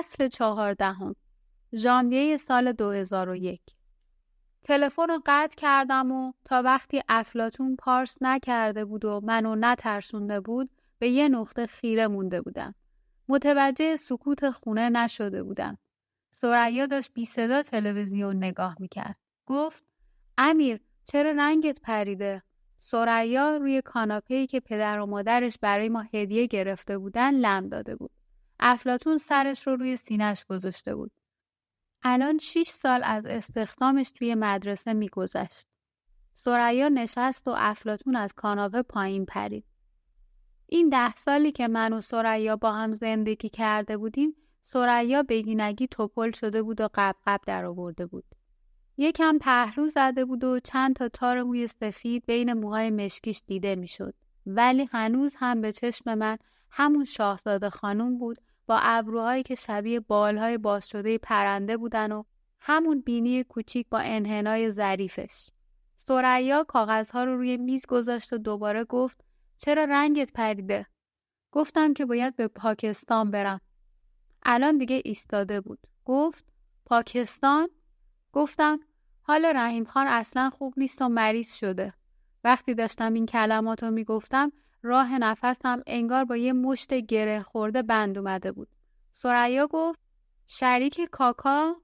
فصل 14 ژانویه سال 2001. تلفن رو قطع کردم و تا وقتی افلاطون پارس نکرده بود و منو نترسونده بود به یه نقطه خیره مونده بودم. متوجه سکوت خونه نشده بودم. ثریا داشت بی صدا تلویزیون نگاه میکرد. گفت امیر چرا رنگت پریده؟ ثریا روی کاناپه‌ای که پدر و مادرش برای ما هدیه گرفته بودن لم داده بود. افلاطون سرش رو روی سینه‌اش گذاشته بود. الان 6 سال از استخدامش توی مدرسه میگذشت. ثریا نشست و افلاطون از کاناپه پایین پرید. این 10 سالی که من و ثریا با هم زندگی کرده بودیم، ثریا بگینگی توپل شده بود و قبقب در آورده بود. یکم پهلو زده بود و چند تا تار موی سفید بین موهای مشکیش دیده میشد. ولی هنوز هم به چشم من همون شاهزاده خانوم بود با ابروهایی که شبیه بالهای باز شده پرنده بودن و همون بینی کوچیک با انحنای ظریفش. ثریا کاغذها رو روی میز گذاشت و دوباره گفت چرا رنگت پریده؟ گفتم که باید به پاکستان برم. الان دیگه ایستاده بود. گفت پاکستان؟ گفتم حال رحیم خان اصلا خوب نیست و مریض شده. وقتی داشتم این کلماتو میگفتم راه نفسم انگار با یه مشت گره خورده بند اومده بود. ثریا گفت شریک کاکا؟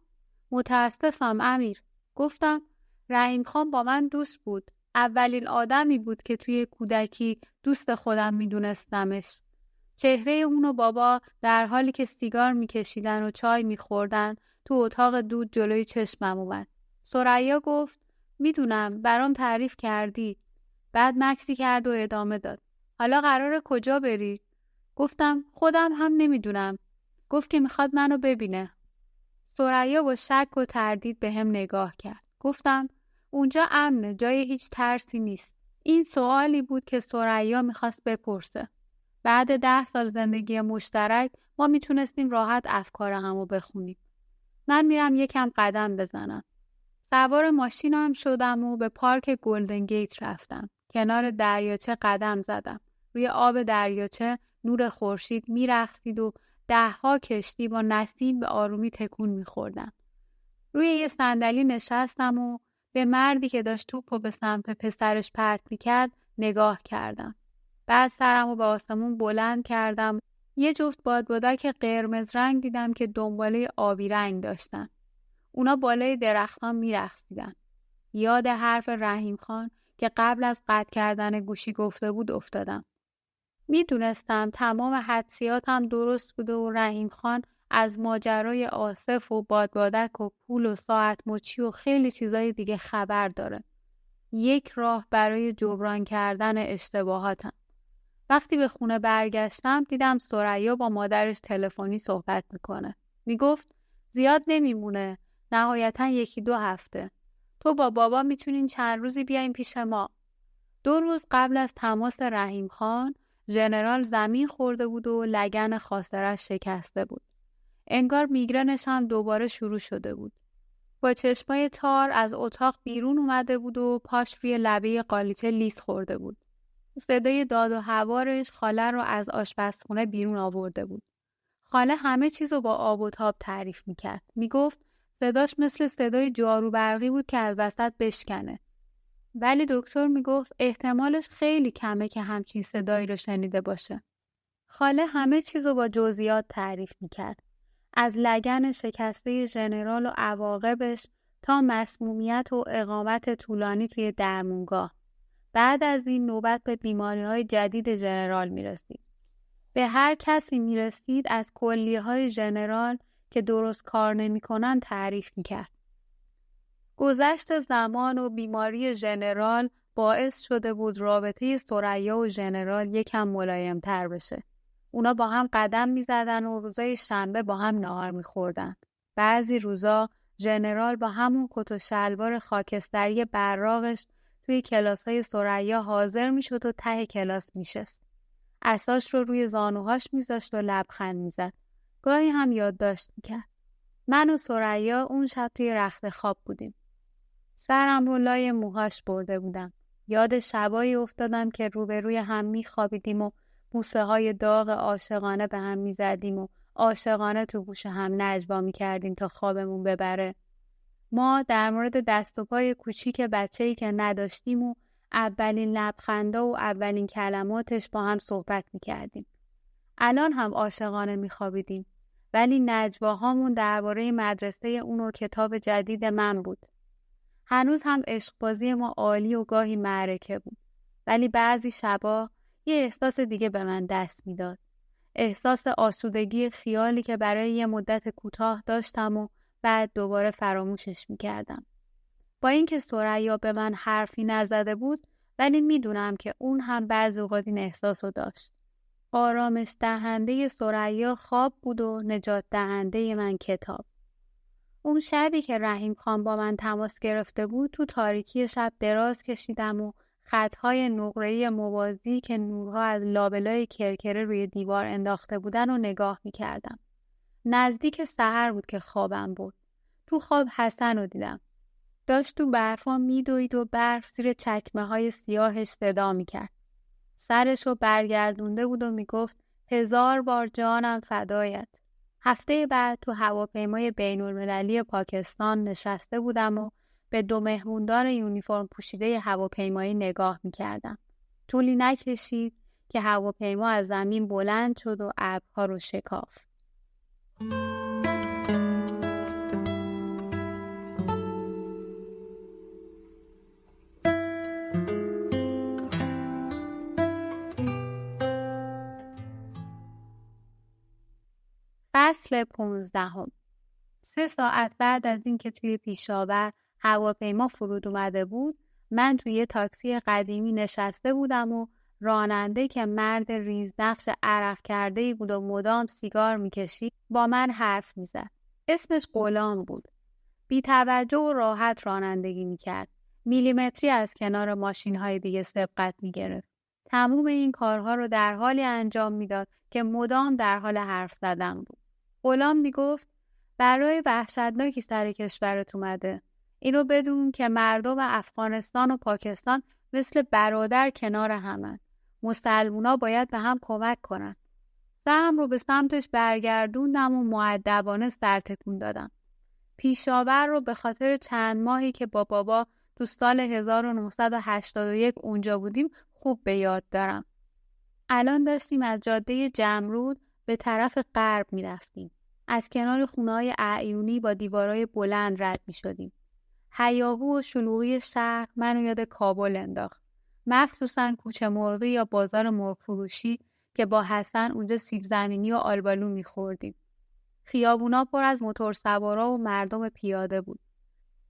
متاسفم امیر. گفتم رحیم خان با من دوست بود. اولین آدمی بود که توی کودکی دوست خودم میدونستمش. چهره اون و بابا در حالی که سیگار میکشیدن و چای میخوردن تو اتاق دود جلوی چشمم اومد. ثریا گفت میدونم برام تعریف کردی. بعد مکسی کرد و ادامه داد. حالا قراره کجا بری؟ گفتم خودم هم نمیدونم. گفت که میخواد منو ببینه. ثریا با شک و تردید به هم نگاه کرد. گفتم اونجا امنه، جای هیچ ترسی نیست. این سوالی بود که ثریا میخواست بپرسه. بعد 10 سال زندگی مشترک ما میتونستیم راحت افکار همو بخونیم. من میرم یکم قدم بزنم. سوار ماشینم شدم و به پارک گلدن گیت رفتم. کنار دریاچه قدم زدم. روی آب دریاچه نور خورشید میرقصید و 10 کشتی با نسیم به آرومی تکون میخوردن. روی یه صندلی نشستم و به مردی که داشت توپو به سمت پسرش پرت میکرد نگاه کردم. بعد سرمو به آسمون بلند کردم. یه جفت بادبادک قرمز رنگ دیدم که دنباله آبی رنگ داشتن. اونا بالای درختان میرقصیدن. یاد حرف رحیم خان که قبل از قطع کردن گوشی گفته بود افتادم. میدونستم تمام حدسیاتم درست بوده و رحیم خان از ماجرای آصف و بادبادک و پول و ساعت مچی و خیلی چیزای دیگه خبر داره. یک راه برای جبران کردن اشتباهاتم. وقتی به خونه برگشتم دیدم ثریا با مادرش تلفنی صحبت میکنه. میگفت زیاد نمیمونه. نهایتاً 1-2 هفته. تو با بابا میتونین چند روزی بیاین پیش ما. 2 روز قبل از تماس رحیم خان ژنرال زمین خورده بود و لگن خاصرش شکسته بود. انگار میگرنش هم دوباره شروع شده بود. با چشمای تار از اتاق بیرون اومده بود و پاش روی لبه قالیچه لیس خورده بود. صدای داد و هوارش خاله رو از آشپزخونه بیرون آورده بود. خاله همه چیزو با آب و تاب تعریف میکرد. میگفت صداش مثل صدای جارو برقی بود که از وسط بشکنه. ولی دکتر میگفت احتمالش خیلی کمه که همچین صدایی رو شنیده باشه. خاله همه چیزو با جزئیات تعریف میکرد. از لگن شکسته ژنرال و عواقبش تا مسمومیت و اقامت طولانی توی درمونگاه. بعد از این نوبت به بیماری‌های جدید ژنرال میرسید. به هر کسی میرسید از کلیه‌های ژنرال که درست کار نمی‌کنن تعریف می‌کرد. گذشت زمان و بیماری ژنرال باعث شده بود رابطه ثریا و ژنرال یکم ملایم‌تر بشه. اونا با هم قدم می‌زدن و روزای شنبه با هم نهار می‌خوردن. بعضی روزا ژنرال با همون کت و شلوار خاکستری براقش توی کلاس‌های ثریا حاضر می‌شد و ته کلاس می‌شست. عصاش رو روی زانوهاش می‌ذاشت و لبخند می‌زد. گاهی هم یادداشت می‌کرد. من و ثریا اون شب توی رخت خواب بودیم. سرم رو لای موهاش برده بودم. یاد شبایی افتادم که روبروی هم می‌خوابیدیم و بوسه‌های داغ عاشقانه به هم می‌زدیم و عاشقانه تو گوش هم نجوا می‌کردیم تا خوابمون ببره. ما در مورد دست و پای کوچیک بچه‌ای که نداشتیم و اولین لبخندا و اولین کلماتش با هم صحبت می‌کردیم. الان هم عاشقانه می‌خوابیدیم، ولی نجواهامون درباره مدرسه اون و کتاب جدید من بود. هنوز هم عشقبازی ما عالی و گاهی معرکه بود، ولی بعضی شبا یه احساس دیگه به من دست میداد. احساس آسودگی خیالی که برای یه مدت کوتاه داشتم و بعد دوباره فراموشش میکردم. با اینکه ثریا به من حرفی نزده بود، ولی میدونم که اون هم بعضی اوقات این احساسو داشت. آرامش دهنده ثریا خواب بود و نجات دهنده من کتاب. اون شبی که رحیم خان با من تماس گرفته بود، تو تاریکی شب دراز کشیدم و خطهای نقره‌ای موازی که نورها از لابلای کرکره روی دیوار انداخته بودن و نگاه می‌کردم. نزدیک سحر بود که خوابم برد. تو خواب حسن رو دیدم. داشت تو برفا میدوید و برف زیر چکمه‌های سیاهش صدا می‌کرد. سرشو برگردونده بود و میگفت 1000 بار جانم فدایت. هفته بعد تو هواپیمای بین‌المللی پاکستان نشسته بودم و به 2 مهموندار یونیفرم پوشیده هواپیمایی نگاه می‌کردم. طولی نکشید که هواپیما از زمین بلند شد و ابرها رو شکافت. فصل 15. 3 ساعت بعد از اینکه توی پیشاور هواپیما فرود اومده بود، من توی یه تاکسی قدیمی نشسته بودم و راننده که مرد ریزنقش عرق کرده‌ای بود و مدام سیگار میکشید با من حرف میزد. اسمش غلام بود. بی توجه و راحت رانندگی میکرد. میلیمتری از کنار ماشین‌های دیگه سبقت میگرفت. تموم این کارها رو در حالی انجام میداد که مدام در حال حرف زدن بود. غلام میگفت برای وحشتناکی سر کشورت اومده. اینو بدون که مردم افغانستان و پاکستان مثل برادر کنار همن. مسلمونا باید به هم کمک کنن. سرم رو به سمتش برگردوندم و مؤدبانه سر تکون دادم. پیشاور رو به خاطر چند ماهی که با بابا تو سال 1981 اونجا بودیم خوب به یاد دارم. الان داشتیم از جاده جمرود به طرف غرب می رفتیم. از کنار خونه‌های اعیونی با دیوارای بلند رد می شدیم. هیاهو و شلوغی شهر منو یاد کابل انداخت. مخصوصاً کوچه مرغی یا بازار مرغ فروشی که با حسن اونجا سیب زمینی و آلبالو می خوردیم. خیابونا پر از موتورسوارا و مردم پیاده بود.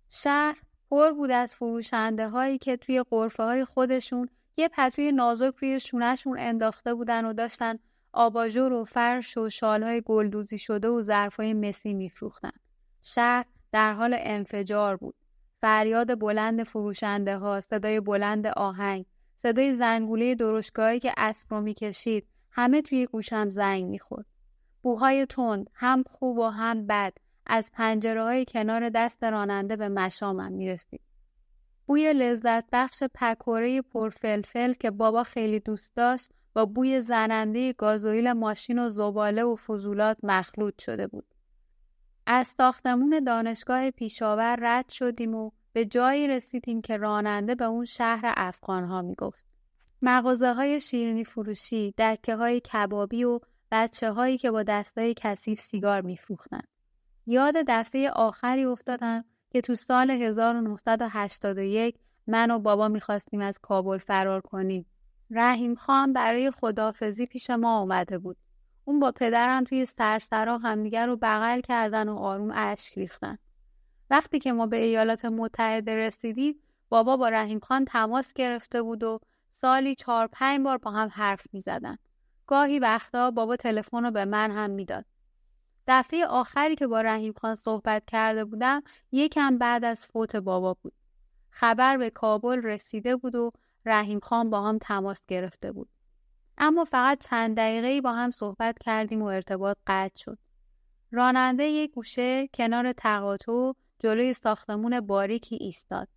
شهر پر بود از فروشنده هایی که توی غرفه های خودشون یه پتوی نازک روی شونه‌شون انداخته بودن و داشتن آباژور و فرش و شالهای گلدوزی شده و ظرفای مسی میفروختن. شهر در حال انفجار بود. فریاد بلند فروشنده ها، صدای بلند آهنگ، صدای زنگوله درشتگاهی که اسب رو میکشید، همه توی گوشم زنگ میخورد. بوهای تند، هم خوب و هم بد، از پنجره‌های کنار دست راننده به مشامم میرسید. بوی لذت بخش پکوره پرفلفل که بابا خیلی دوست داشت با بوی زننده گازوئیل ماشین و زباله و فضولات مخلوط شده بود. از ساختمون دانشگاه پیشاور رد شدیم و به جایی رسیدیم که راننده به اون شهر افغانها میگفت. مغازه‌های شیرینی فروشی، دکه‌های کبابی و بچه‌هایی که با دستای کثیف سیگار میفروختن. یاد دفعه آخری افتادم که تو سال 1981 من و بابا میخواستیم از کابل فرار کنیم. رحیم خان برای خداحافظی پیش ما اومده بود. اون با پدرم توی سرسرا همدیگر رو بغل کردن و آروم اشک ریختن. وقتی که ما به ایالات متحده رسیدیم، بابا با رحیم خان تماس گرفته بود و سالی 4-5 بار با هم حرف میزدن. گاهی وقتا بابا تلفن رو به من هم میداد. دفعه آخری که با رحیم خان صحبت کرده بودم یکم بعد از فوت بابا بود. خبر به کابل رسیده بود و رحیم خان با هم تماس گرفته بود. اما فقط چند دقیقه‌ای با هم صحبت کردیم و ارتباط قطع شد. راننده یک گوشه کنار تقاطع جلوی ساختمون باریکی ایستاد.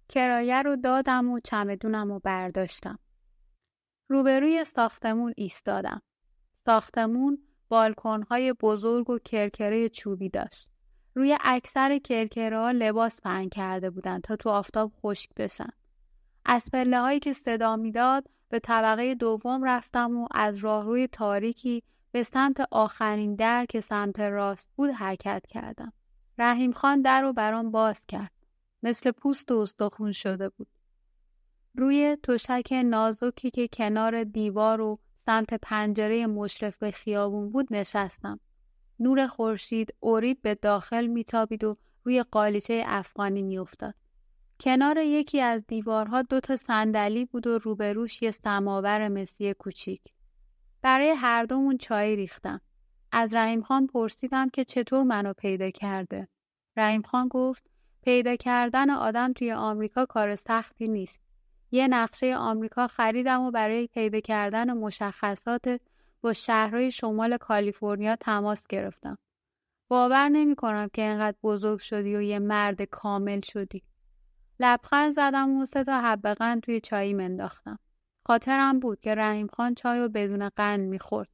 کرایه رو دادم و چمدونم رو برداشتم. روبروی ساختمون ایستادم. ساختمون بالکن‌های بزرگ و کرکره چوبی داشت. روی اکثر کرکره‌ها لباس پهن کرده بودند تا تو آفتاب خشک بشن. از پله‌هایی که صدا میداد به طبقه دوم رفتم و از راهروی تاریکی به سمت آخرین در که سمت راست بود حرکت کردم. رحیم خان در رو برام باز کرد. مثل پوست و استخون شده بود. روی تشک نازکی که کنار دیوار و سمت پنجره مشرف به خیابون بود نشستم. نور خورشید اریب به داخل میتابید و روی قالیچه افغانی میافتاد. کنار یکی از دیوارها 2 صندلی بود و روبروش یه سماور مسی کوچیک. برای هر دومون چای ریختم. از رحیم خان پرسیدم که چطور منو پیدا کرده. رحیم خان گفت پیدا کردن آدم توی آمریکا کار سختی نیست. یه نقشه آمریکا خریدم و برای پیدا کردن مشخصات با شهرهای شمال کالیفرنیا تماس گرفتم. باور نمی‌کنم که اینقدر بزرگ شدی و یه مرد کامل شدی. لبخند زدم و 3 حبه قند توی چایی انداختم. خاطرم بود که رحیم خان چای رو بدون قند می‌خورد.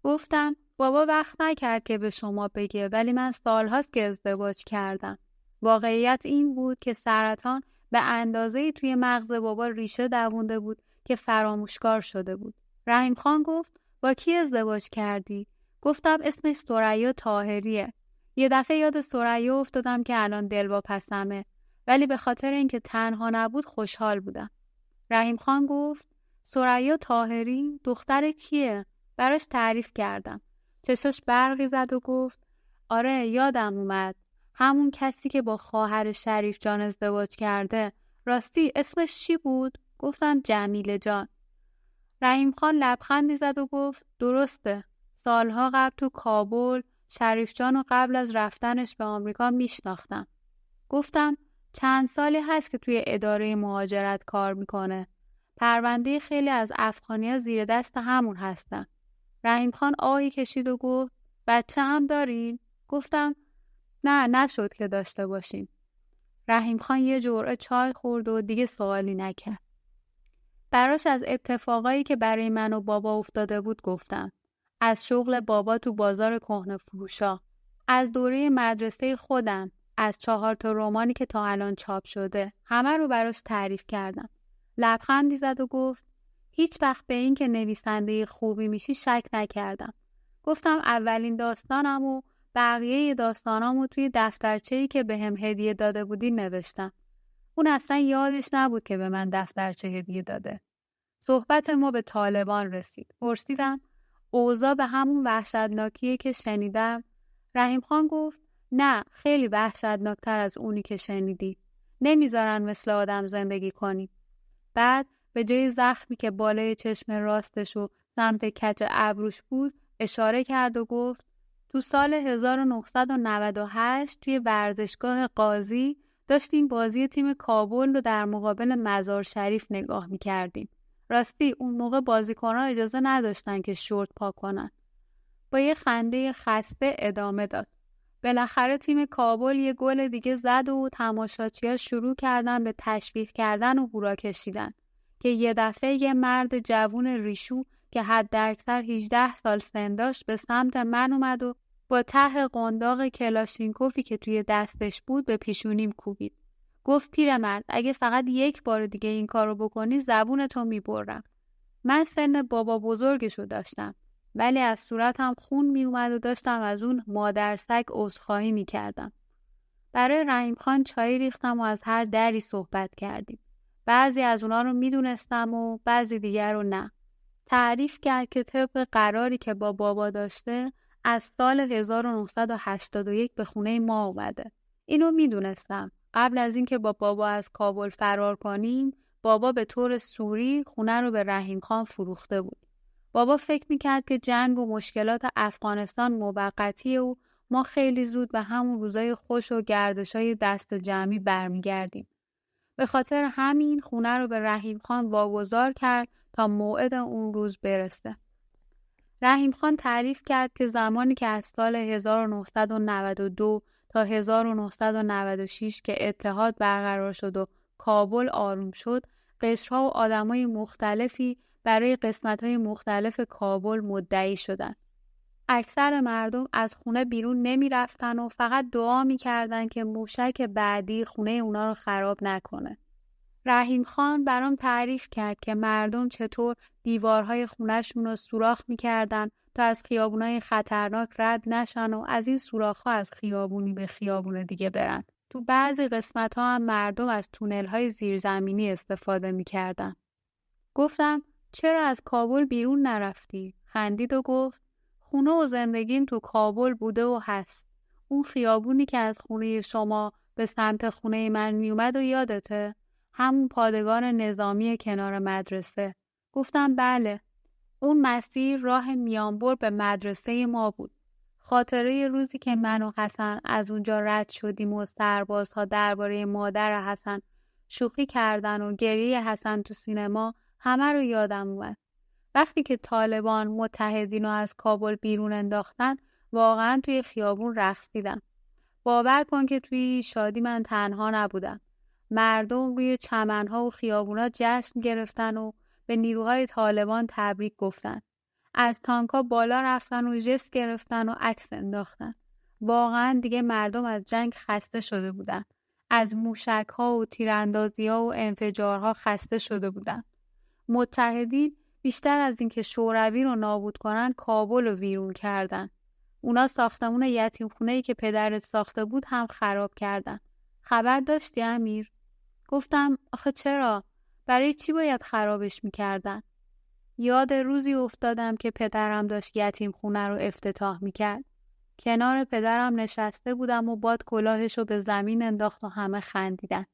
گفتم بابا وقت نکرد که به شما بگه، ولی من سال‌هاست که ازدواج کردم. واقعیت این بود که سرطان به اندازه‌ای توی مغز بابا ریشه دوونده بود که فراموشکار شده بود. رحیم خان گفت با کی ازدواج کردی؟ گفتم اسمش ثریا طاهریه. یه دفعه یاد ثریا افتادم که الان دلواپسمه، ولی به خاطر اینکه تنها نبود خوشحال بودم. رحیم خان گفت ثریا طاهری دختر کیه؟ براش تعریف کردم. چشاش برقی زد و گفت آره یادم اومد. همون کسی که با خواهر شریف جان ازدواج کرده. راستی اسمش چی بود؟ گفتم جمیله جان. رحیم خان لبخندی زد و گفت درسته. سالها قبل تو کابل شریف جانو قبل از رفتنش به آمریکا میشناختم. گفتم چند سالی هست که توی اداره مهاجرت کار میکنه. پرونده خیلی از افغانی‌ها زیر دست همون هستن. رحیم خان آهی کشید و گفت بچه هم دارین؟ گفتم نه نشد که داشته باشیم. رحیم خان یه جرعه چای خورد و دیگه سوالی نکرد. براش از اتفاقایی که برای من و بابا افتاده بود گفتم. از شغل بابا تو بازار کهنه فروشا، از دوره مدرسه خودم، از 4 رمانی که تا الان چاپ شده، همه رو براش تعریف کردم. لبخندی زد و گفت هیچ وقت به این که نویسنده خوبی میشی شک نکردم. گفتم اولین داستانم و بقیه داستانامو توی دفترچه‌ای که بهم هدیه داده بودی نوشتم. اون اصلا یادش نبود که به من دفترچه هدیه داده. صحبت ما به طالبان رسید. پرسیدم اوضاع به همون وحشتناکیه که شنیدم؟ رحیم خان گفت نه خیلی وحشتناکتر از اونی که شنیدی. نمیذارن مثل آدم زندگی کنی. بعد به جای زخمی که بالای چشم راستش و سمت کج ابروش بود اشاره کرد و گفت تو سال 1998 توی ورزشگاه قاضی داشتیم بازی تیم کابل رو در مقابل مزار شریف نگاه می‌کردیم. راستی اون موقع بازیکن‌ها اجازه نداشتن که شورت پا کنن. با یه خنده خسته ادامه داد. بالاخره تیم کابل یه گل دیگه زد و تماشاچی‌ها شروع کردن به تشویق کردن و هورا کشیدن که یه دفعه یه مرد جوون ریشو که حداکثر 18 سال سن داشت به سمت من اومد و با ته قنداق کلاشینکوفی که توی دستش بود به پیشونیم کوبید. گفت پیرمرد اگه فقط یک بار دیگه این کارو بکنی زبونتو میبرم. من سن بابا بزرگشو داشتم ولی از صورتم خون میومد و داشتم از اون مادر سگ عذرخواهی میکردم. برای رحیم خان چای ریختم و از هر دری صحبت کردیم. بعضی از اونا رو میدونستم و بعضی دیگر رو نه. تعریف کرد که طبق قراری که با بابا داشته از سال 1981 به خونه ما اومده. اینو میدونستم. قبل از اینکه با بابا از کابل فرار کنیم، بابا به طور سوری خونه رو به رحیم خان فروخته بود. بابا فکر میکرد که جنگ و مشکلات افغانستان موقتیه و ما خیلی زود به همون روزای خوش و گردشای دست جمعی برمیگردیم. به خاطر همین خونه رو به رحیم خان واگذار کرد تا موعد اون روز برسه. رحیم خان تعریف کرد که زمانی که از سال 1992 تا 1996 که اتحاد برقرار شد و کابل آروم شد، قشرها و آدمای مختلفی برای قسمت‌های مختلف کابل مدعی شدند. اکثر مردم از خونه بیرون نمی رفتن و فقط دعا می کردن که موشک بعدی خونه اونا رو خراب نکنه. رحیم خان برام تعریف کرد که مردم چطور دیوارهای خونه‌شون رو سوراخ می کردن تا از خیابونای خطرناک رد نشن و از این سوراخ‌ها از خیابونی به خیابون دیگه برن. تو بعضی قسمت‌ها هم مردم از تونل‌های زیرزمینی استفاده می‌کردن. گفتم چرا از کابل بیرون نرفتی؟ خندید و گفت خونه و زندگیم تو کابل بوده و هست. اون خیابونی که از خونه شما به سمت خونه من میومد و یادته؟ همون پادگان نظامی کنار مدرسه. گفتم بله. اون مسیر راه میانبر به مدرسه ما بود. خاطره روزی که من و حسن از اونجا رد شدیم و سربازها درباره مادر حسن شوخی کردن و گریه حسن تو سینما همه رو یادم اومد. وقتی که طالبان متحدین رو از کابل بیرون انداختن واقعا توی خیابون رقصیدم. باور کن که توی شادی من تنها نبودم. مردم روی چمنها و خیابونا جشن گرفتن و به نیروهای طالبان تبریک گفتن. از تانکا بالا رفتن و ژست گرفتن و عکس انداختن. واقعا دیگه مردم از جنگ خسته شده بودن. از موشک‌ها و تیراندازی‌ها و انفجارها خسته شده بودن. متحدین بیشتر از اینکه شوروی رو نابود کنن کابل رو ویرون کردن. اونا ساختمون یتیمخونه‌ای که پدرت ساخته بود هم خراب کردن. خبر داشتی امیر؟ گفتم آخه چرا؟ برای چی باید خرابش میکردن؟ یاد روزی افتادم که پدرم داشت یتیمخونه رو افتتاح میکرد. کنار پدرم نشسته بودم و باد کلاهش رو به زمین انداخت و همه خندیدن.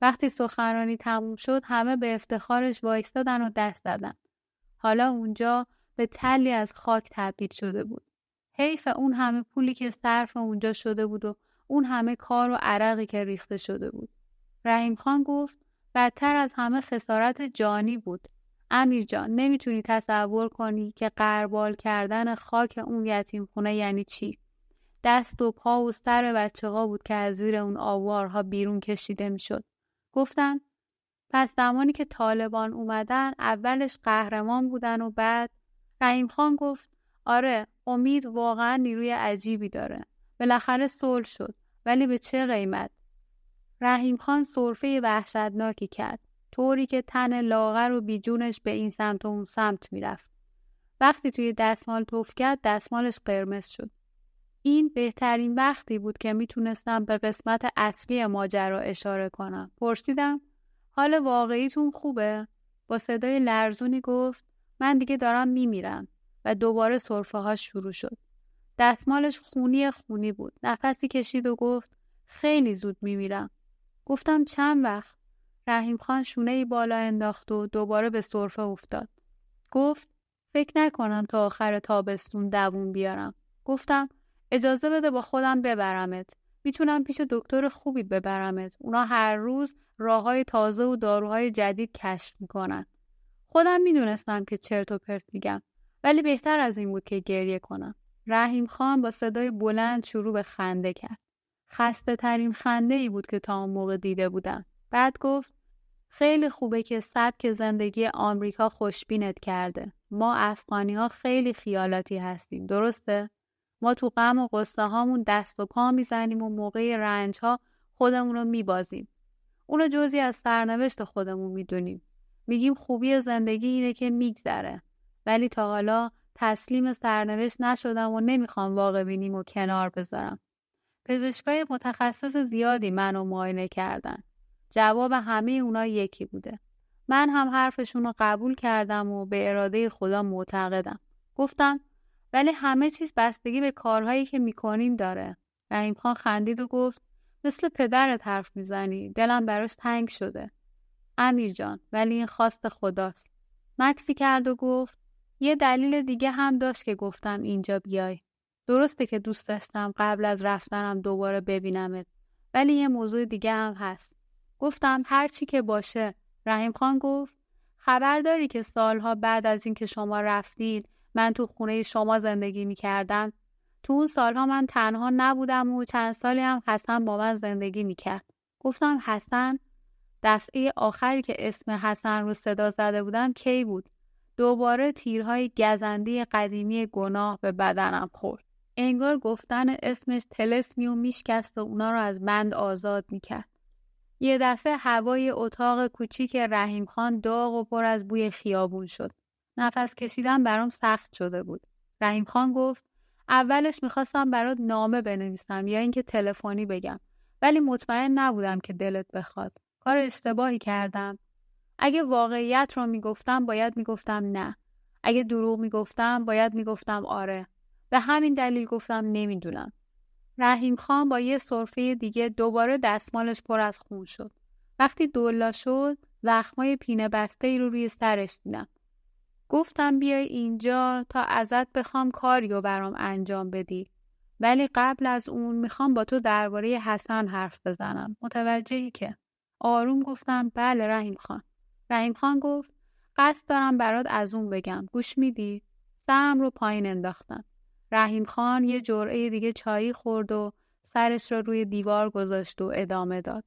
وقتی سخنرانی تموم شد همه به افتخارش وایستادن و دست زدن. حالا اونجا به تلی از خاک تبدیل شده بود. حیف اون همه پولی که صرف اونجا شده بود و اون همه کار و عرقی که ریخته شده بود. رحیم خان گفت بدتر از همه خسارت جانی بود. امیر جان نمیتونی تصور کنی که غربال کردن خاک اون یتیمخونه یعنی چی؟ دست و پا و سر بچه‌ها بود که از زیر اون آوارها بیرون کشیده میشد. گفتم پس زمانی که طالبان اومدن اولش قهرمان بودن و بعد؟ رحیم خان گفت آره امید واقعا نیروی عجیبی داره. بالاخره صلح شد ولی به چه قیمت؟ رحیم خان سرفه وحشتناکی کرد. طوری که تن لاغر و بیجونش به این سمت و اون سمت میرفت. وقتی توی دستمال تف کرد دستمالش قرمز شد. این بهترین وقتی بود که میتونستم به قسمت اصلی ماجرا اشاره کنم. پرسیدم حال واقعیتون خوبه؟ با صدای لرزونی گفت من دیگه دارم میمیرم و دوباره سرفه ها شروع شد. دستمالش خونی بود. نفسی کشید و گفت خیلی زود میمیرم. گفتم چند وقت؟ رحیم خان شونه‌ای بالا انداخت و دوباره به سرفه افتاد. گفت فکر نکنم تا آخر تابستون دووم بیارم. گفتم اجازه بده با خودم ببرمت. میتونم پیش دکتر خوبی ببرمت. اونا هر روز راههای تازه و داروهای جدید کشف میکنن. خودم میدونستم که چرت و پرت میگم ولی بهتر از این بود که گریه کنم. رحیم خان با صدای بلند شروع به خنده کرد. خسته ترین خنده ای بود که تا اون موقع دیده بودم. بعد گفت خیلی خوبه که سبک زندگی آمریکا خوشبینت کرده. ما افغانی ها خیلی خیالاتی هستیم. درسته؟ ما تو غم و غصه هامون دست و پا میزنیم و موقع رنج ها خودمون رو میبازیم. اونو جزئی از سرنوشت خودمون میدونیم. میگیم خوبی زندگی اینه که میگذره. ولی تا حالا تسلیم سرنوشت نشدم و نمیخوام واقع بینیم و کنار بذارم. پزشکای متخصص زیادی منو معاینه کردن. جواب همه اونا یکی بوده. من هم حرفشون رو قبول کردم و به اراده خدا معتقدم. گفتم ولی همه چیز بستگی به کارهایی که میکنیم داره. رحیم خان خندید و گفت مثل پدرت حرف میزنی. دلم براش تنگ شده. امیر جان ولی این خواست خداست. مکسی کرد و گفت یه دلیل دیگه هم داشت که گفتم اینجا بیای. درسته که دوست داشتم قبل از رفتنم دوباره ببینمت. ولی یه موضوع دیگه هم هست. گفتم هر چی که باشه. رحیم خان گفت خبر داری که سالها بعد از این که شما رفتید من تو خونه شما زندگی میکردم؟ تو اون سالها من تنها نبودم و چند سالی هم حسن با من زندگی میکرد. گفتم حسن؟ دفعه آخری که اسم حسن رو صدا زده بودم کی بود؟ دوباره تیرهای گزنده قدیمی گناه به بدنم خورد. انگار گفتن اسمش طلسمی و میشکست و اونا رو از بند آزاد میکرد. یه دفعه هوای اتاق کوچیک رحیم خان داغ و پر از بوی خیابون شد. نفس کشیدن برام سخت شده بود. رحیم خان گفت اولش میخواستم برات نامه بنویسم یا اینکه تلفنی بگم، ولی مطمئن نبودم که دلت بخواد. کار اشتباهی کردم. اگه واقعیت رو میگفتم باید میگفتم نه. اگه دروغ میگفتم باید میگفتم آره. به همین دلیل گفتم نمیدونم. رحیم خان با یه سرفه دیگه دوباره دستمالش پر از خون شد. وقتی دولا شد زخمای پینه بسته رو روی سرش دیدم. گفتم بیای اینجا تا ازت بخوام کاریو برام انجام بدی. ولی قبل از اون میخوام با تو درباره حسن حرف بزنم. متوجهی که؟ آروم گفتم بله رحیم خان. رحیم خان گفت قصد دارم برات از اون بگم. گوش میدی؟ سرم رو پایین انداختم. رحیم خان یه جرعه دیگه چایی خورد و سرش رو روی دیوار گذاشت و ادامه داد.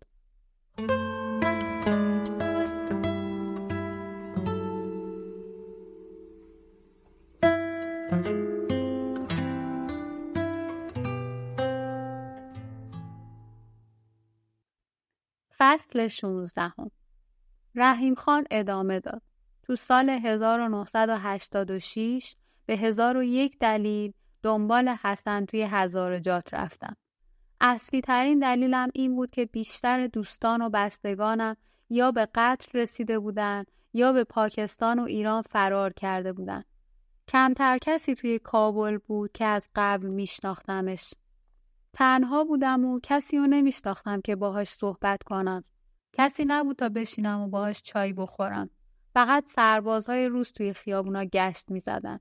فصل 16. رحیم خان ادامه داد. تو سال 1986 به 1001 دلیل دنبال حسن توی هزارجات رفتم. اصلی ترین دلیلم این بود که بیشتر دوستان و بستگانم یا به قتل رسیده بودن یا به پاکستان و ایران فرار کرده بودن. کمتر کسی توی کابل بود که از قبل میشناختمش. تنها بودم و کسی رو نمیشناختم که باهاش صحبت کنم. کسی نبود تا بشینم و باهاش چای بخورم. فقط سربازهای روس توی خیابونا گشت میزدن.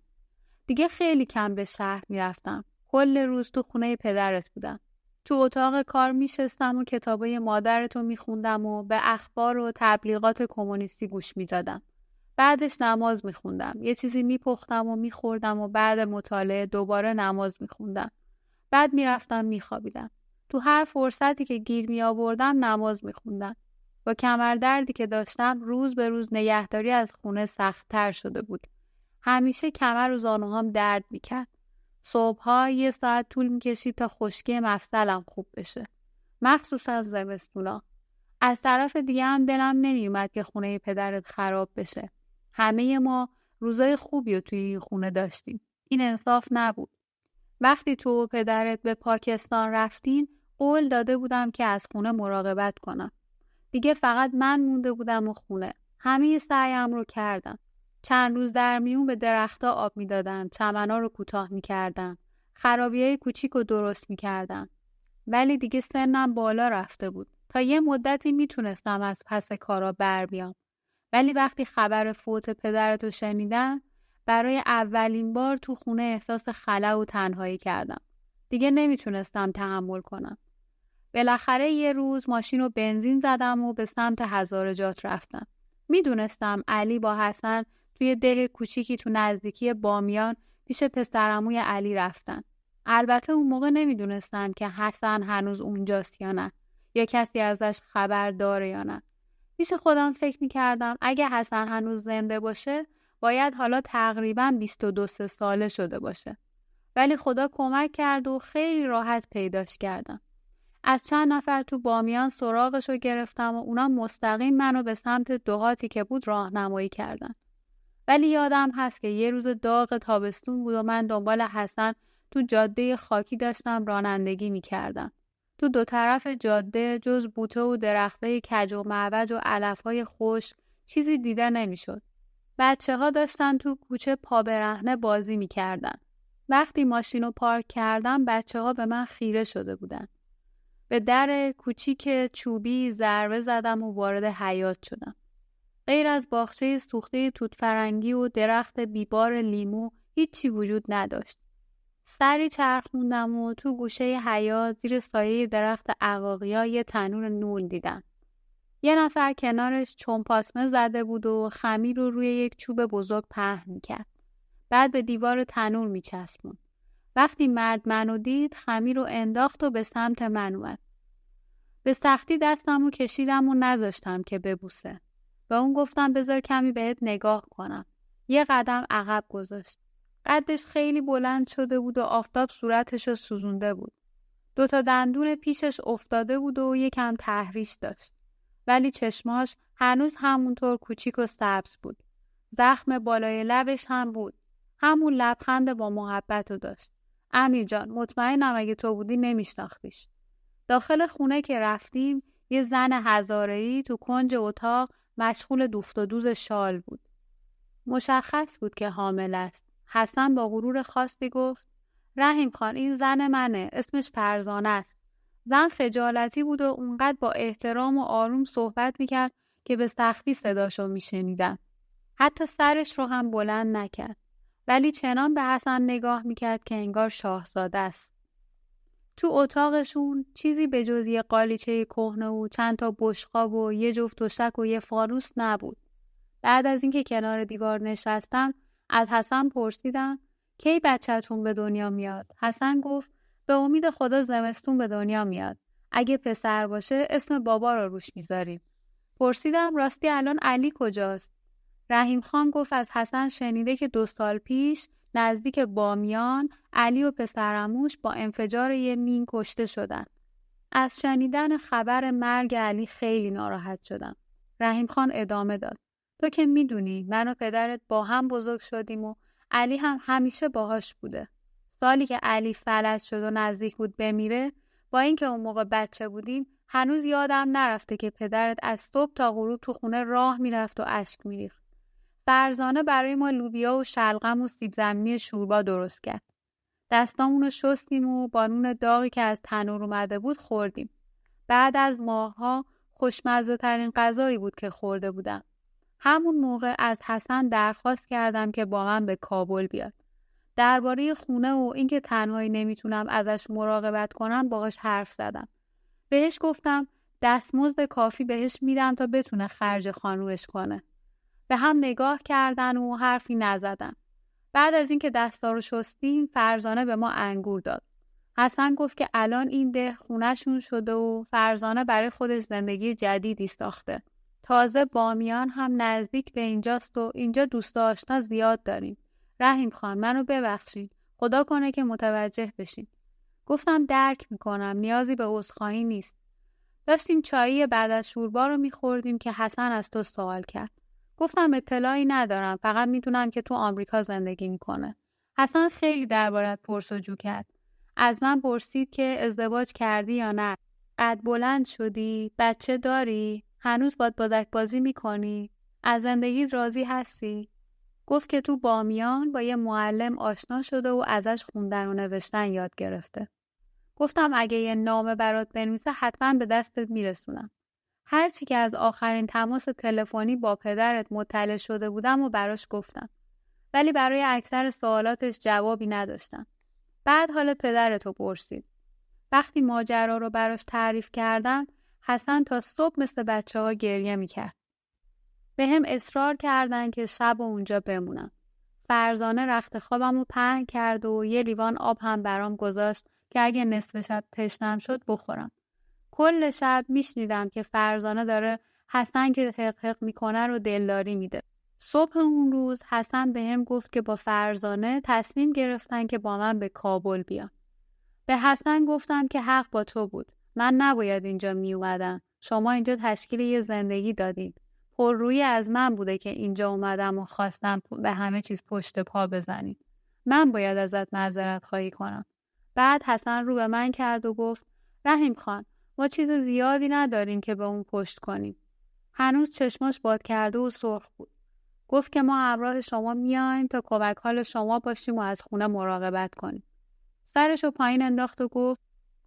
دیگه خیلی کم به شهر میرفتم. کل روز تو خونه پدرت بودم. تو اتاق کار میشستم و کتابای مادرتو میخوندم و به اخبار و تبلیغات کمونیستی گوش میدادم. بعدش نماز میخوندم. یه چیزی میپختم و میخوردم و بعد مطالعه دوباره نماز میخوندم. بعد میرفتم میخوابیدم. تو هر فرصتی که گیر میآوردم نماز میخوندم. با کمردردی که داشتم روز به روز نگهداری از خونه سخت‌تر شده بود. همیشه کمر و زانوهام درد میکرد. صبح‌ها 1 ساعت طول میکشید تا خشکی مفصلم خوب بشه. مخصوصا زمستونا. از طرف دیگه هم دلم نمیومد که خونه پدرت خراب بشه. همه ما روزای خوبی رو توی این خونه داشتیم. این انصاف نبود. وقتی تو و پدرت به پاکستان رفتین قول داده بودم که از خونه مراقبت کنم. دیگه فقط من مونده بودم و خونه. همه سعیم رو کردم. چند روز در میون به درختا آب میدادم، چمنا رو کوتاه میکردم، خرابیای کوچیک رو درست میکردم. ولی دیگه سنم بالا رفته بود. تا یه مدتی میتونستم از پس کارا بر بیام. ولی وقتی خبر فوت پدرتو شنیدم، برای اولین بار تو خونه احساس خلا و تنهایی کردم. دیگه نمیتونستم تحمل کنم. بالاخره یه روز ماشین رو بنزین زدم و به سمت هزارجات رفتم. میدونستم علی با حسن توی ده کوچیکی تو نزدیکی بامیان پیش پسرعموی علی رفتن. البته اون موقع نمیدونستم که حسن هنوز اونجاست یا نه، یا کسی ازش خبر داره یا نه. پیش خودم فکر میکردم اگه حسن هنوز زنده باشه باید حالا تقریباً 22 ساله شده باشه. ولی خدا کمک کرد و خیلی راحت پیداش کردم. از چند نفر تو بامیان سراغشو گرفتم و اونا مستقیم منو به سمت دهاتی که بود راهنمایی کردن. ولی یادم هست که یه روز داغ تابستون بود و من دنبال حسن تو جاده خاکی داشتم رانندگی میکردم. تو 2 طرف جاده جز بوته و درختای کج و معوج و علفهای خشک چیزی دیده نمیشد. بچه‌ها داشتن تو کوچه پا برهنه بازی میکردن. وقتی ماشینو پارک کردم بچه‌ها به من خیره شده بودن. به در کوچیک چوبی ضربه زدم و وارد حیاط شدم. غیر از باغچه سوخته توت فرنگی و درخت بیبار لیمو هیچی وجود نداشت. سری چرخوندم و تو گوشه حیاط زیر سایه درخت عقاقیا یه تنور نون دیدم. یه نفر کنارش چنپاتمه زده بود و خمیر رو روی یک چوب بزرگ پهن می‌کرد. بعد به دیوار تنور می‌چسبوند. وقتی مرد منو دید خمیر رو انداخت و به سمت من اومد. به سختی دستمو کشیدم و نذاشتم که ببوسه. به اون گفتم بذار کمی بهت نگاه کنم. یه قدم عقب گذاشت. قدش خیلی بلند شده بود و آفتاب صورتش رو سوزونده بود. 2 دندون پیشش افتاده بود و یکم تهریش داشت. ولی چشماش هنوز همونطور کوچیک و سبز بود. زخم بالای لبش هم بود. همون لبخند با محبت رو داشت. امیر جان، مطمئنم اگه تو بودی نمیشناختیش. داخل خونه که رفتیم یه زن هزاره‌ای تو کنج اتاق مشغول دوخت و دوز شال بود. مشخص بود که حامل است. حسن با غرور خاصی گفت: رحیم خان، این زن منه، اسمش فرزانه است. زن خجالتی بود و اونقدر با احترام و آروم صحبت میکرد که به سختی صداشو میشنیدم. حتی سرش رو هم بلند نکرد. ولی چنان به حسن نگاه میکرد که انگار شاهزاده است. تو اتاقشون چیزی به جز یه قالیچه کهنه و چند تا بشقاب و یه جفت تشک و یه فانوس نبود. بعد از اینکه کنار دیوار نشستم از حسن پرسیدم: کی بچه‌تون به دنیا میاد؟ حسن گفت: به امید خدا زمستون به دنیا میاد. اگه پسر باشه اسم بابا رو روش میذاریم. پرسیدم: راستی الان علی کجاست؟ رحیم خان گفت از حسن شنیده که 2 سال پیش نزدیک بامیان علی و پسرعموش با انفجار یه مین کشته شدن. از شنیدن خبر مرگ علی خیلی ناراحت شدم. رحیم خان ادامه داد: تو که میدونی من و پدرت با هم بزرگ شدیم و علی هم همیشه باهاش بوده. سالی که علی فلج شد و نزدیک بود بمیره، با اینکه اون موقع بچه بودیم، هنوز یادم نرفته که پدرت از صبح تا غروب تو خونه راه میرفت و اشک میریخت. فرزانه برای ما لوبیا و شلغم و سیب زمینی شوربا درست کرد. دستامونو شستیم و با نون داغی که از تنور اومده بود خوردیم. بعد از ماه‌ها خوشمزه ترین غذایی بود که خورده بودم. همون موقع از حسن درخواست کردم که با من به کابل بیاد. درباره خونه و اینکه تنهایی نمیتونم ازش مراقبت کنم باهاش حرف زدم. بهش گفتم دستمزد کافی بهش میدم تا بتونه خرج خانوش کنه. به هم نگاه کردن و حرفی نزدن. بعد از اینکه دستا رو شستیم فرزانه به ما انگور داد. حسن گفت که الان این ده خونه‌شون شده و فرزانه برای خودش زندگی جدیدی ساخته. تازه بامیان هم نزدیک به اینجاست و اینجا دوست آشنا زیاد داریم. رحیم خان، منو ببخشید. خدا کنه که متوجه بشین. گفتم درک میکنم، نیازی به عذرخواهی نیست. داشتیم چایی بعد از شوربا رو میخوردیم که حسن از تو سوال کرد. گفتم اطلاعی ندارم، فقط میدونم که تو آمریکا زندگی میکنه. حسن خیلی دربارت پرسجو کرد. از من پرسید که ازدواج کردی یا نه. قد بلند شدی؟ بچه داری؟ هنوز بادبادک بازی میکنی؟ از زندگی راضی هستی؟ گفت که تو بامیان با یه معلم آشنا شده و ازش خوندن و نوشتن یاد گرفته. گفتم اگه یه نامه برات بنویسه حتما به دستت میرسونم. هرچی که از آخرین تماس تلفنی با پدرت مطلع شده بودم و براش گفتم. ولی برای اکثر سوالاتش جوابی نداشتم. بعد حال پدرتو پرسید. وقتی ماجرا رو براش تعریف کردم، حسن تا صبح مثل بچه‌ها گریه میکرد. به هم اصرار کردن که شب اونجا بمونم. فرزانه رخت خوابمو پهن کرد و یه لیوان آب هم برام گذاشت که اگه نصف شب تشنم شد بخورم. کل شب میشنیدم که فرزانه داره حسن که حق میکنه رو دلداری میده. صبح اون روز حسن بهم گفت که با فرزانه تصمیم گرفتن که با من به کابل بیان. به حسن گفتم که حق با تو بود. من نباید اینجا می اومدم. شما اینجا تشکیل یه زندگی دادین. پررویی از من بوده که اینجا اومدم و خواستم به همه چیز پشت پا بزنید. من باید ازت معذرت خواهی کنم. بعد حسن رو به من کرد و گفت: رحیم خان، ما چیز زیادی نداریم که به اون پشت کنیم. هنوز چشماش باد کرده و سرخ بود. گفت که ما همراه شما میایم تا کمک حال شما باشیم و از خونه مراقبت کنیم. سرشو پایین انداخت و گفت: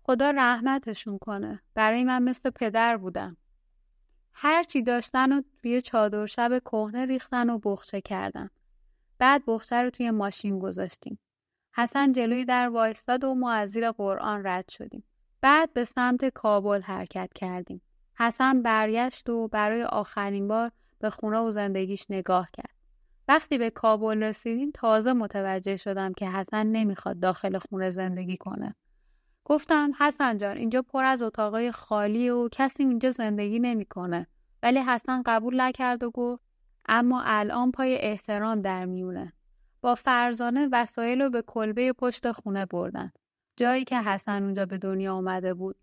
خدا رحمتشون کنه. برای من مثل پدر بودن. هر چی داشتن و توی چادر شب کهنه ریختن و بخچه کردن. بعد بخچه رو توی ماشین گذاشتیم. حسن جلوی در وایستاد و ما از زیر قرآن رد شدیم. بعد به سمت کابل حرکت کردیم. حسن برگشت و برای آخرین بار به خونه و زندگیش نگاه کرد. وقتی به کابل رسیدیم تازه متوجه شدم که حسن نمیخواد داخل خونه زندگی کنه. گفتم: حسن جان، اینجا پر از اتاقای خالی و کسی اونجا زندگی نمیکنه. ولی حسن قبول نکرد و گفت: اما الان پای احترام در میونه. با فرزانه وسایل رو به کلبه پشت خونه بردن. جایی که حسن اونجا به دنیا اومده بود.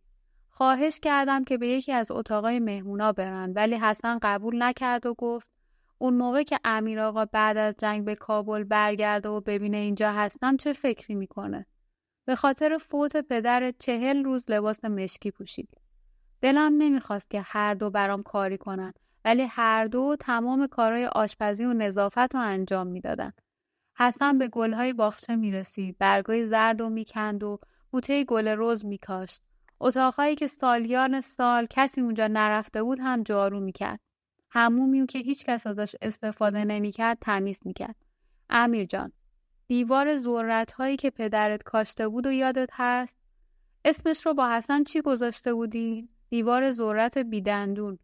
خواهش کردم که به یکی از اتاقای مهمونا برن، ولی حسن قبول نکرد و گفت اون موقع که امیر آقا بعد از جنگ به کابل برگرده و ببینه اینجا هستم چه فکری میکنه؟ به خاطر فوت پدر 40 روز لباس مشکی پوشید. دلم نمیخواست که هر دو برام کاری کنن، ولی هر دو تمام کارهای آشپزی و نظافت رو انجام میدادن. حسن به گلهای باغچه میرسید، برگای زرد رو میکند و بوته گل رز میکاشت. اتاقهایی که سالیان سال کسی اونجا نرفته بود هم جارو میکرد. حمومی که هیچ کس ازش استفاده نمیکرد تمیز میکرد. امیر جان، دیوار ذرت‌هایی که پدرت کاشته بود و یادت هست؟ اسمش رو با حسن چی گذاشته بودی؟ دیوار ذرت بیدندون.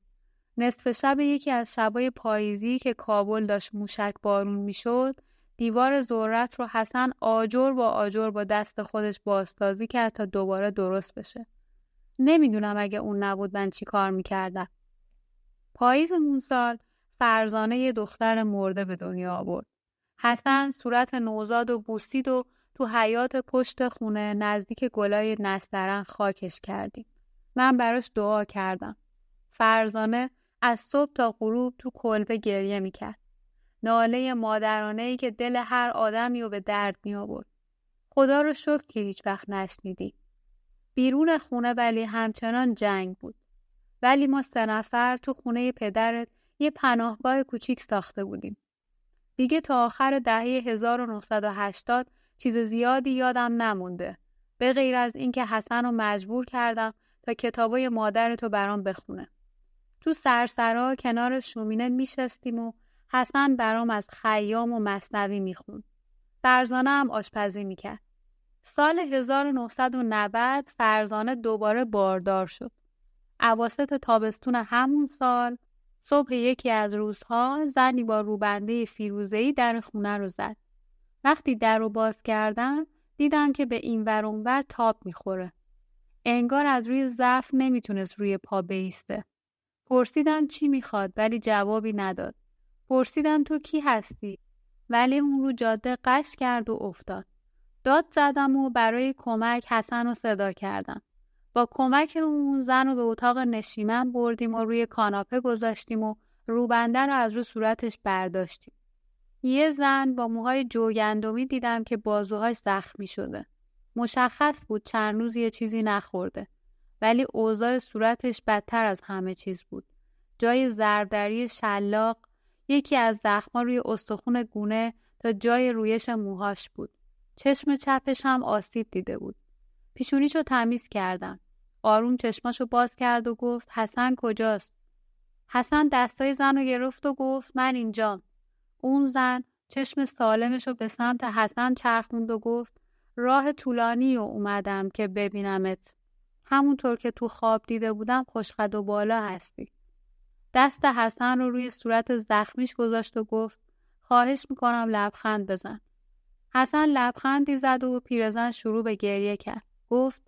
نصف شب یکی از شبای پاییزی که کابل داشت موشک بارون میشد، دیوار ذرت رو حسن آجر با دست خودش بازسازی کرد تا دوباره درست بشه. نمیدونم اگه اون نبود من چی کار میکردم. پاییز اون سال فرزانه یه دختر مرده به دنیا آورد. حسن صورت نوزاد و بوسید و تو حیاط پشت خونه نزدیک گلای نسترن خاکش کردیم. من براش دعا کردم. فرزانه از صبح تا غروب تو کلبه گریه میکرد. ناله مادرانه‌ای که دل هر آدمی رو به درد می آورد. خدا رو شکر که هیچ وقت نشنیدی. بیرون خونه ولی همچنان جنگ بود. ولی ما 3 نفر تو خونه پدرت یه پناهگاه کوچیک ساخته بودیم. دیگه تا آخر دهه 1980 چیز زیادی یادم نمونده. به غیر از اینکه حسن رو مجبور کردم تا کتابای مادرتو برام بخونه. تو سرسرا کنار شومینه میشستیم و حسن برام از خیام و مثنوی میخوند. فرزانه هم آشپزی میکرد. سال 1990 فرزانه دوباره باردار شد. اواسط تابستون همون سال صبح یکی از روزها زنی با روبنده فیروزه‌ای در خونه رو زد. وقتی در رو باز کردم دیدم که به این ور اون ور تاب میخوره. انگار از روی ضعف نمیتونست روی پا بایسته. پرسیدم چی میخواد ولی جوابی نداد. پرسیدم تو کی هستی؟ ولی اون رو جاده قش کرد و افتاد. داد زدم و برای کمک حسن رو صدا کردم. با کمک اون زن رو به اتاق نشیمن بردیم و روی کاناپه گذاشتیم و روبنده رو از رو صورتش برداشتیم. یه زن با موهای جوگندمی دیدم که بازوهاش زخمی شده. مشخص بود چند روز یه چیزی نخورده. ولی اوضاع صورتش بدتر از همه چیز بود. جای زردری شلاق، یکی از زخم‌ها روی استخوان گونه تا جای رویش موهاش بود. چشم چپش هم آسیب دیده بود. پیشونیشو تمیز کردم. آروم چشماشو باز کرد و گفت حسن کجاست؟ حسن دستای زن رو گرفت و گفت من اینجام. اون زن چشم سالمشو به سمت حسن چرخوند و گفت راه طولانی رو اومدم که ببینمت. همونطور که تو خواب دیده بودم خوشقد و بالا هستی. دست حسن رو روی صورت زخمیش گذاشت و گفت خواهش میکنم لبخند بزن. حسن لبخندی زد و پیرزن شروع به گریه کرد. گفت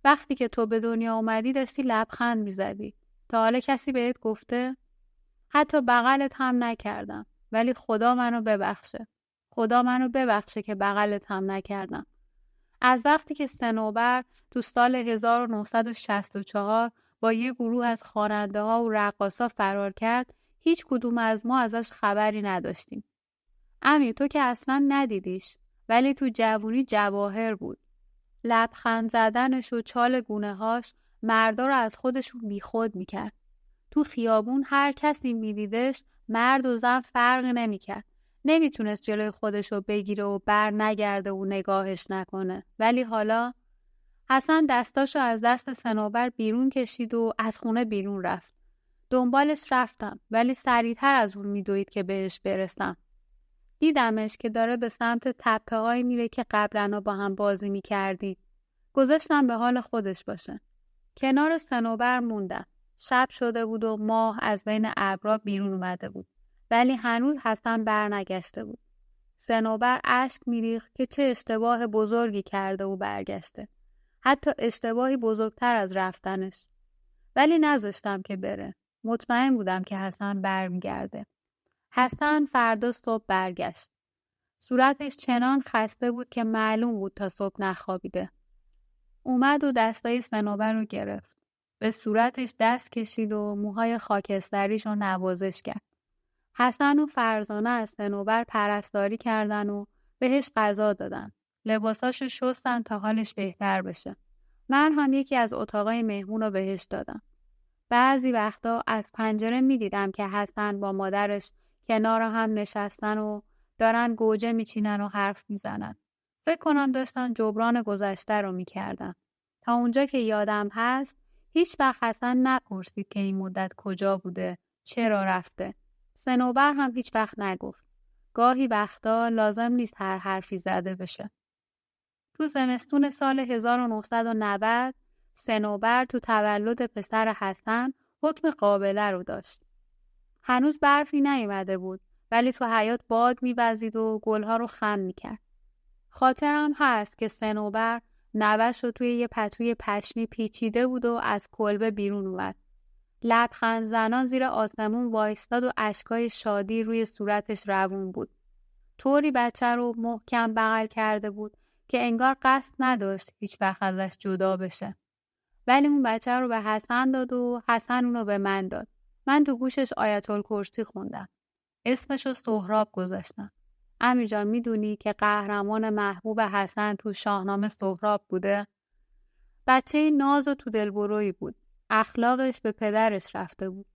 وقتی که تو به دنیا اومدی داشتی لبخند میزدی. تا حالا کسی بهت گفته؟ حتی بغلت هم نکردم. ولی خدا منو ببخشه. خدا منو ببخشه که بغلت هم نکردم. از وقتی که صنوبر تو سال 1964 با یه گروه از خواننده ها و رقاصا فرار کرد، هیچ کدوم از ما ازش خبری نداشتیم. امیر تو که اصلا ندیدیش، ولی تو جوونی جواهر بود. لبخند زدنش و چال گونه هاش مردا رو از خودشون بیخود میکرد. تو خیابون هر کسی میدیدش مرد و زن فرق نمیکرد. نمیتونست جلوی خودشو بگیره و بر نگرده و نگاهش نکنه. ولی حالا حسن دستاشو از دست صنوبر بیرون کشید و از خونه بیرون رفت. دنبالش رفتم ولی سریعتر از اون میدوید که بهش برسم. دیدمش که داره به سمت تپه هایی میره که قبلا با هم بازی میکردیم. گذاشتم به حال خودش باشه. کنار صنوبر موندم. شب شده بود و ماه از بین ابرا بیرون اومده بود. ولی هنوز حسن برنگشته بود. صنوبر اشک میریخت که چه اشتباه بزرگی کرده و برگشته. حتی اشتباهی بزرگتر از رفتنش. ولی نذاشتم که بره. مطمئن بودم که حسن برمیگرده. حسن فردا صبح برگشت. صورتش چنان خسته بود که معلوم بود تا صبح نخوابیده. اومد و دستای صنوبر رو گرفت. به صورتش دست کشید و موهای خاکستریش رو نوازش کرد. حسن و فرزانه از صنوبر پرستاری کردن و بهش غذا دادن. لباساشو شستن تا حالش بهتر بشه. من هم یکی از اتاقای مهمون رو بهش دادم. بعضی وقتا از پنجره میدیدم که حسن با مادرش کنار هم نشستن و دارن گوجه میچینن و حرف میزنن. فکر کنم داشتن جبران گذشته رو میکردن. تا اونجا که یادم هست هیچ وقت حسن نپرسید که این مدت کجا بوده، چرا رفته. صنوبر هم هیچ وقت نگفت. گاهی وقتا لازم نیست هر حرفی زده بشه. تو زمستون سال 1990 صنوبر تو تولد پسر حسن حکم قابله رو داشت. هنوز برفی نیومده بود ولی تو حیاط باد میوزید و گلها رو خم میکرد. خاطرم هست که صنوبر نوش رو توی یه پتوی پشمی پیچیده بود و از کلبه بیرون اومد. لبخند زنان زیر آسمون وایستاد و اشکای شادی روی صورتش روون بود. طوری بچه رو محکم بغل کرده بود که انگار قصد نداشت هیچ وقت ازش جدا بشه. ولی اون بچه رو به حسن داد و حسن اونو به من داد. من تو گوشش آیت الکرسی خوندم. اسمشو سهراب گذاشتم. امیر جان میدونی که قهرمان محبوب حسن تو شاهنامه سهراب بوده؟ بچه ناز و تو دلبرویی بود. اخلاقش به پدرش رفته بود.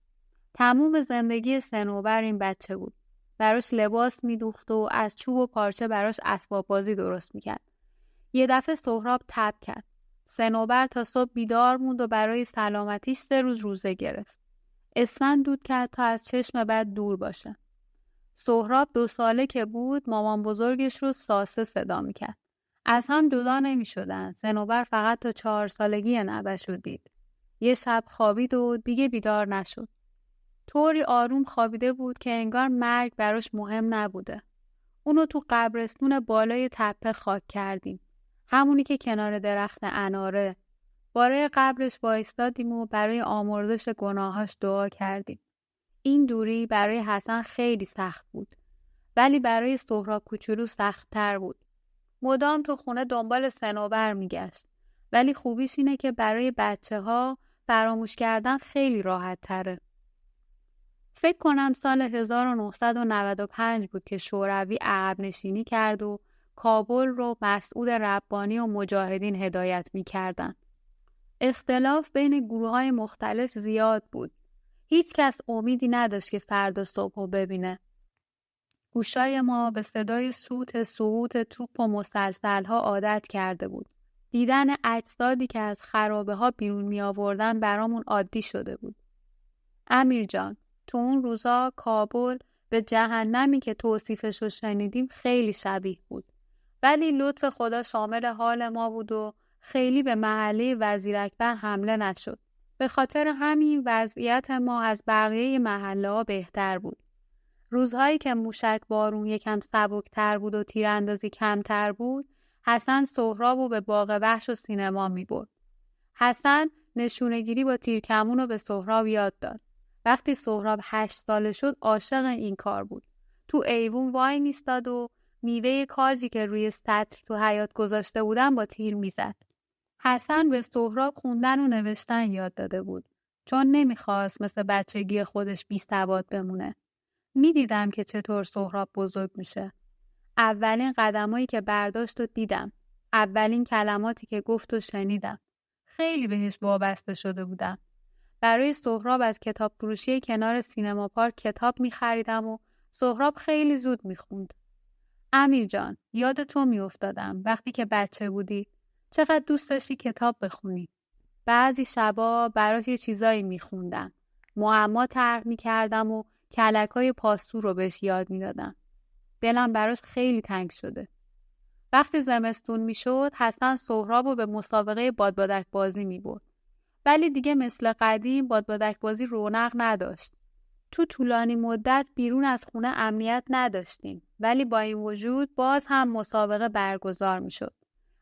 تموم زندگی صنوبر این بچه بود. براش لباس میدوخت و از چوب و پارچه براش اسباب بازی درست میکرد. یه دفعه سهراب تب کرد. صنوبر تا صبح بیدار موند و برای سلامتیش 3 روز روزه گرفت. اسفند دود کرد تا از چشم بد دور باشه. سهراب 2 ساله که بود مامان بزرگش رو ساسه صدا میکرد. از هم جدا نمیشدن. صنوبر فقط تا 4 سالگی نوه‌شو دید. یه شب خوابید و دیگه بیدار نشد. طوری آروم خوابیده بود که انگار مرگ براش مهم نبوده. اونو تو قبرستون بالای تپه خاک کردیم. همونی که کنار درخت اناره. بالای قبرش وایستادیم و برای آمرزش گناهاش دعا کردیم. این دوری برای حسن خیلی سخت بود. ولی برای سهراب کوچولو سخت‌تر بود. مدام تو خونه دنبال صنوبر میگشت. ولی خوبیش اینه که برای بچه‌ها فراموش کردن خیلی راحت تره. فکر کنم سال 1995 بود که شوروی عقب نشینی کرد و کابل رو مسعود ربانی و مجاهدین هدایت می‌کردن. اختلاف بین گروه‌های مختلف زیاد بود. هیچ کس امیدی نداشت که فردا صبح رو ببینه. گوشای ما به صدای سوت سقوط توپ و مسلسل‌ها عادت کرده بود. دیدن اجسادی که از خرابه‌ها بیرون می‌آوردن برامون عادی شده بود. امیر جان، تو اون روزا کابل به جهنمی که توصیفش رو شنیدیم خیلی شبیه بود. ولی لطف خدا شامل حال ما بود و خیلی به محله وزیر اکبر حمله نشد. به خاطر همین وضعیت ما از بقیه محله ها بهتر بود. روزهایی که موشک بارون یکم سبکتر بود و تیراندازی کمتر بود، حسن سهراب رو به باغ وحش و سینما می برد. حسن نشونه‌گیری با تیرکمون رو به سهراب یاد داد. وقتی سهراب 8 ساله شد عاشق این کار بود. تو ایوون وای میستاد و میوه کاجی که روی سطل تو حیاط گذاشته بودن با تیر میزد. حسن به سهراب خوندن و نوشتن یاد داده بود. چون نمیخواست مثل بچگی خودش بی‌ثبات بمونه. میدیدم که چطور سهراب بزرگ میشه. اولین قدمایی که برداشت و دیدم. اولین کلماتی که گفت و شنیدم. خیلی بهش وابسته شده بودم. برای سهراب از کتاب فروشی کنار سینما پارک کتاب می‌خریدم و سهراب خیلی زود می‌خوند. امیر جان، یاد تو می‌افتادم وقتی که بچه بودی. چقدر دوست داشتی کتاب بخونی. بعضی شبا براش یه چیزایی می‌خوندم. معما طرح می‌کردم و کلکای پاستور رو بهش یاد می‌دادم. دلم براش خیلی تنگ شده. وقتی زمستون می‌شد، حسن سهراب رو به مسابقه بادبادک بازی می‌برد. ولی دیگه مثل قدیم بادبادک بازی رونق نداشت. تو طولانی مدت بیرون از خونه امنیت نداشتیم. ولی با این وجود باز هم مسابقه برگزار می شد.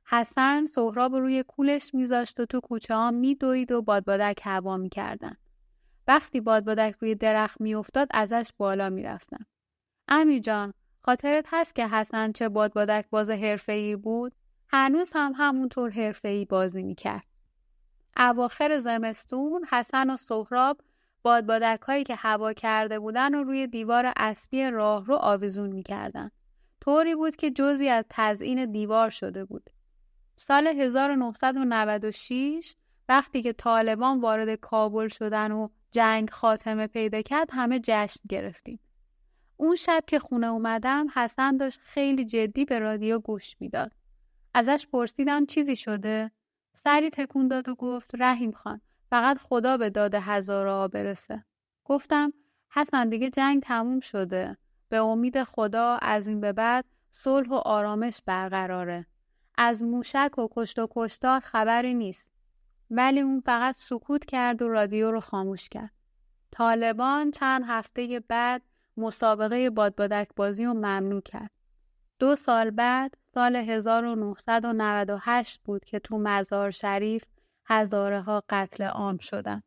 حسن سهراب روی کولش میذاشت و تو کوچه ها میدوید و بادبادک هوا میکردن. وقتی بادبادک روی درخت میافتاد ازش بالا میرفتم. امیر جان، خاطرت هست که حسن چه بادبادک باز حرفه‌ای بود؟ هنوز هم همونطور حرفه‌ای بازی میکرد. اواخر زمستون حسن و سهراب بادبادک‌هایی که هوا کرده بودن و روی دیوار اصلی راهرو آویزون میکردن. طوری بود که جزئی از تزیین دیوار شده بود. سال 1996 وقتی که طالبان وارد کابل شدن و جنگ خاتمه پیدا کرد همه جشن گرفتیم. اون شب که خونه اومدم حسن داشت خیلی جدی به رادیو گوش میداد. ازش پرسیدم چیزی شده؟ سری تکون داد و گفت رحیم خان فقط خدا به داد هزاره‌ها برسه. گفتم حسن دیگه جنگ تموم شده. به امید خدا از این به بعد صلح و آرامش برقراره. از موشک و کشت و کشتار خبری نیست. ولی اون فقط سکوت کرد و رادیو رو خاموش کرد. طالبان چند هفته بعد مسابقه بادبادک بازی رو ممنوع کرد. 2 سال بعد سال 1998 بود که تو مزار شریف هزاره‌ها قتل عام شدن.